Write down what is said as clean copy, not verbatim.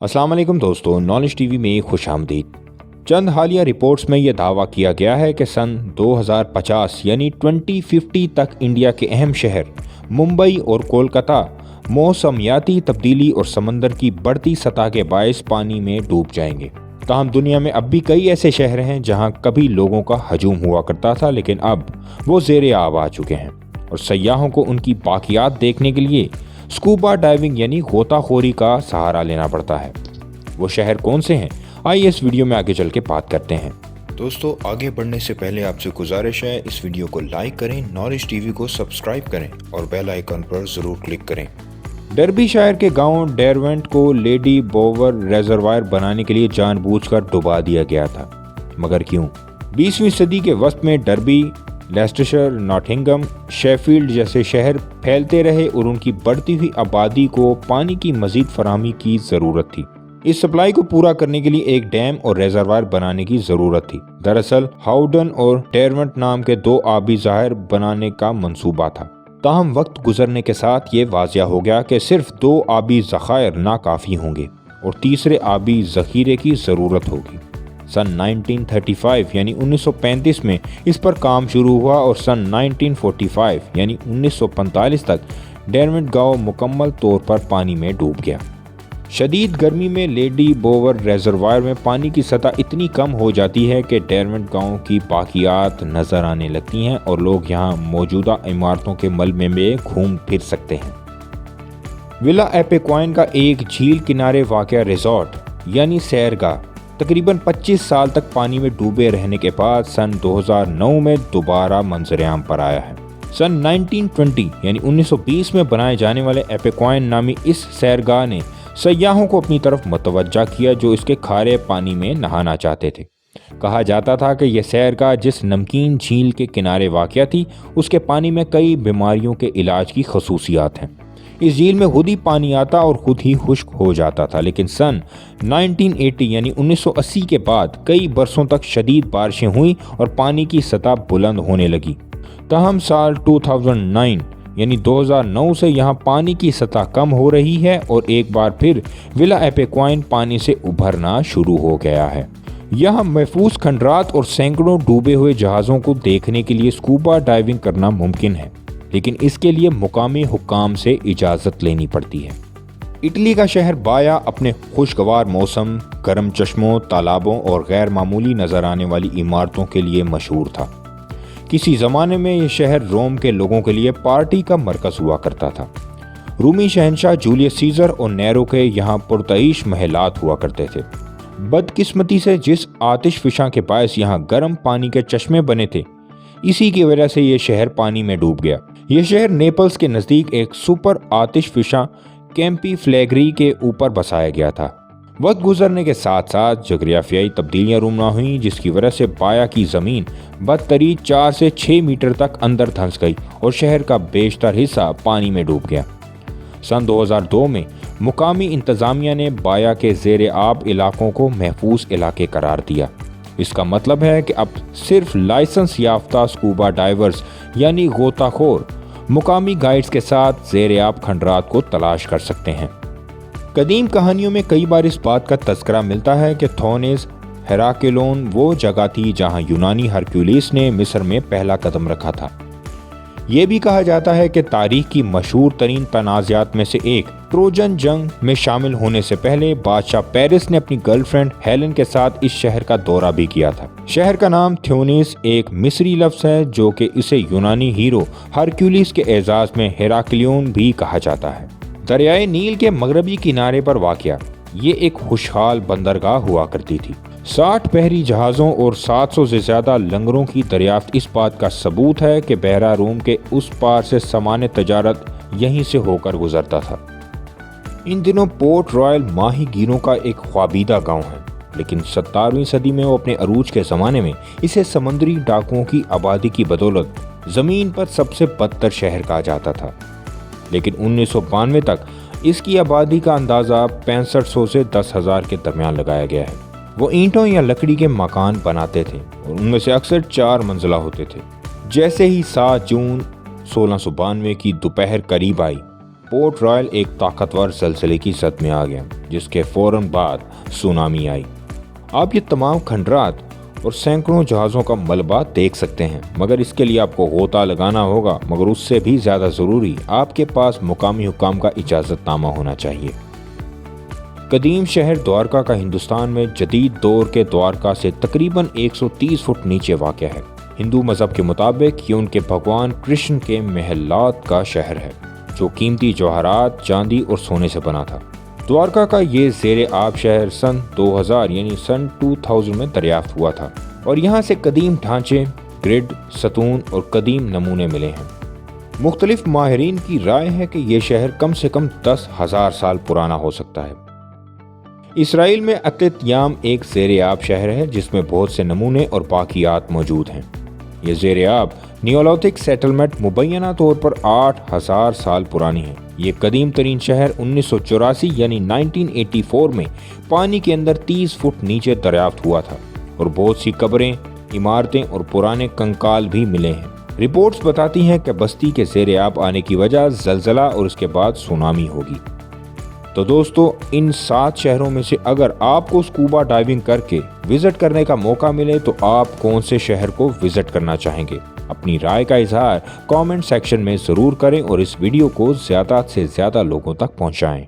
अस्सलाम वालेकुम दोस्तों, नॉलेज टीवी में खुश आमदीद। चंद हालिया रिपोर्ट्स में यह दावा किया गया है कि सन 2050 यानी 2050 तक इंडिया के अहम शहर मुंबई और कोलकाता मौसमियाती तब्दीली और समंदर की बढ़ती सतह के बायस पानी में डूब जाएंगे। ताहम दुनिया में अब भी कई ऐसे शहर हैं जहां कभी लोगों का हजूम हुआ करता था, लेकिन अब वो ज़ेरे आब आ चुके हैं और सयाहों को उनकी बाकियात देखने के लिए स्कूबा डाइविंग यानी गोताखोरी का सहारा लेना पड़ता है। वो शहर कौन से हैं, आइए इस वीडियो में आगे चल के बात करते हैं। दोस्तों, आगे बढ़ने से पहले आपसे गुजारिश है, इस वीडियो को लाइक करें, नॉलेज टीवी को सब्सक्राइब करें और बेल आइकन पर ज़रूर क्लिक करें। डर्बी शायर के गांव डेरवेंट को लेडी बोवर रेजरवायर बनाने के लिए जानबूझकर डुबा दिया गया था, मगर क्यों? 20वीं सदी के वस्त में डर्बी, लेस्टेशर, नॉटिंघम, शेफील्ड जैसे शहर फैलते रहे और उनकी बढ़ती हुई आबादी को पानी की मजीद फराहमी की ज़रूरत थी। इस सप्लाई को पूरा करने के लिए एक डैम और रेजरवायर बनाने की ज़रूरत थी। दरअसल हाउडन और डेरवेंट नाम के दो आबी ज़ाहिर बनाने का मंसूबा था। ताहम वक्त गुजरने के साथ ये वाज़िया हो गया कि सिर्फ दो आबी ज़खायर नाकाफ़ी होंगे और तीसरे आबी ज़खीरे की ज़रूरत होगी। सन 1935 यानी 1935 में इस पर काम शुरू हुआ और सन 1945 यानी 1945 तक डेरवेंट गांव मुकम्मल तौर पर पानी में डूब गया। शदीद गर्मी में लेडी बोवर रेजरवायर में पानी की सतह इतनी कम हो जाती है कि डेरवेंट गांव की बाकियात नज़र आने लगती हैं और लोग यहां मौजूदा इमारतों के मलबे में घूम फिर सकते हैं। विला एपेक्वाइन का एक झील किनारे वाक़या रिजॉर्ट यानी सैरगाह तकरीबन 25 साल तक पानी में डूबे रहने के बाद सन 2009 में दोबारा मंजर-ए-आम पर आया है। सन 1920 यानी 1920 में बनाए जाने वाले एपेक्वाइन नामी इस सैरगाह ने सयाहों को अपनी तरफ मतवज्जा किया जो इसके खारे पानी में नहाना चाहते थे। कहा जाता था कि यह सैरगाह जिस नमकीन झील के किनारे वाक़या थी, उसके पानी में कई बीमारियों के इलाज की खसूसियात हैं। इस झील में खुद ही पानी आता और खुद ही खुश्क हो जाता था, लेकिन सन 1980 यानी 1980 के बाद कई बरसों तक शदीद बारिशें हुई और पानी की सतह बुलंद होने लगी। ताहम साल 2009 यानी 2009 से यहाँ पानी की सतह कम हो रही है और एक बार फिर विला एपेक्वाइन पानी से उभरना शुरू हो गया है। यहाँ महफूज खंडरात और सैकड़ों डूबे हुए जहाज़ों को देखने के लिए स्कूबा डाइविंग करना मुमकिन है, लेकिन इसके लिए मुकामी हुक्काम से इजाज़त लेनी पड़ती है। इटली का शहर बाया अपने खुशगवार मौसम, गर्म चश्मों, तालाबों और गैर मामूली नज़र आने वाली इमारतों के लिए मशहूर था। किसी ज़माने में यह शहर रोम के लोगों के लिए पार्टी का मरकज़ हुआ करता था। रूमी शहंशाह जूलियस सीज़र और नेरो के यहाँ पुरतईश महलात हुआ करते थे। बदकिस्मती से जिस आतिशफिशां के बायस यहाँ गर्म पानी के चश्मे बने थे, इसी की वजह से ये शहर पानी में डूब गया। यह शहर नेपल्स के नज़दीक एक सुपर आतिशफिशा कैंपी फ्लैगरी के ऊपर बसाया गया था। वक्त गुजरने के साथ साथ जोग्राफियाई तब्दीलियाँ रूनुमा हुईं, जिसकी वजह से बाया की ज़मीन बदतरीन 4 से 6 मीटर तक अंदर धंस गई और शहर का बेशतर हिस्सा पानी में डूब गया। सन 2002 में मुकामी इंतज़ामिया ने बाया के ज़ेरे आब इलाकों को महफूज इलाके करार दिया। इसका मतलब है कि अब सिर्फ लाइसेंस याफ्ता स्कूबा डाइवर्स यानी गोताखोर मुकामी गाइड्स के साथ ज़ेरे आब खंडरात को तलाश कर सकते हैं। कदीम कहानियों में कई बार इस बात का तज़किरा मिलता है कि थोनेस हेराक्लियोन वो जगह थी जहां यूनानी हरक्यूलिस ने मिस्र में पहला कदम रखा था। ये भी कहा जाता है कि तारीख की मशहूर तरीन तनाज़ात में से एक ट्रोजन जंग में शामिल होने से पहले बादशाह पेरिस ने अपनी गर्लफ्रेंड हेलन के साथ इस शहर का दौरा भी किया था। शहर का नाम थ्योनिस एक मिस्री लफ्ज़ है जो कि इसे यूनानी हीरो हरक्यूलिस के एजाज़ में हेराक्लियोन भी कहा जाता है। दरियाए नील के मगरबी किनारे पर वाक़या ये एक खुशहाल बंदरगाह हुआ करती थी। 60 बहरी जहाज़ों और 700 से ज़्यादा लंगरों की दरियाफ्त इस बात का सबूत है कि बहरा रूम के उस पार से सामान तजारत यहीं से होकर गुजरता था। इन दिनों पोर्ट रॉयल माही गिरों का एक ख्वाबीदा गांव है, लेकिन 17वीं सदी में वो अपने अरूज के ज़माने में इसे समंदरी डाकुओं की आबादी की बदौलत ज़मीन पर सबसे बदतर शहर कहा जाता था। लेकिन 1992 तक इसकी आबादी का अंदाज़ा 6500 से 10,000 के दरमियान लगाया गया है। वो ईंटों या लकड़ी के मकान बनाते थे और उनमें से अक्सर 4 मंजिला होते थे। जैसे ही 7 जून 1692 की दोपहर करीब आई, पोर्ट रॉयल एक ताकतवर ज़लज़ले की जद में आ गया, जिसके फ़ौरन बाद सुनामी आई। आप ये तमाम खंडरात और सैकड़ों जहाज़ों का मलबा देख सकते हैं, मगर इसके लिए आपको गोता लगाना होगा। मगर उससे भी ज़्यादा ज़रूरी आपके पास मुकामी हुक्काम का इजाज़तनामा होना चाहिए। कदीम शहर द्वारका का हिंदुस्तान में जदीद दौर के द्वारका से तकरीबन 130 फुट नीचे वाक़ है। हिंदू मज़हब के मुताबिक ये उनके भगवान कृष्ण के महलात का शहर है, जो कीमती जवाहरात, चांदी और सोने से बना था। द्वारका का ये ज़ेरे आब शहर सन 2000 यानी सन 2000 में दरियाफ्त हुआ था और यहाँ से कदीम ढांचे, ग्रिड, सतून और कदीम नमूने मिले हैं। मुख्तलिफ माहिरीन की राय है कि यह शहर कम से कम 10,000 साल पुराना हो सकता है। इसराइल में अतलित याम एक ज़ेरे आब शहर है जिसमें बहुत से नमूने और बाकियात मौजूद हैं। ये ज़ेरे आब नियोलिथिक सेटलमेंट मुबैना तौर पर 8,000 साल पुरानी है। ये कदीम तरीन शहर 1984 यानी 1984 में पानी के अंदर 30 फुट नीचे दरियाफ्त हुआ था और बहुत सी कब्रें, इमारतें और पुराने कंकाल भी मिले हैं। रिपोर्ट्स बताती हैं कि बस्ती के ज़ेरे आब आने की वजह ज़लज़ला और उसके बाद सुनामी होगी। तो दोस्तों, इन 7 शहरों में से अगर आपको स्कूबा डाइविंग करके विजिट करने का मौका मिले तो आप कौन से शहर को विजिट करना चाहेंगे? अपनी राय का इजहार कमेंट सेक्शन में ज़रूर करें और इस वीडियो को ज़्यादा से ज़्यादा लोगों तक पहुंचाएं।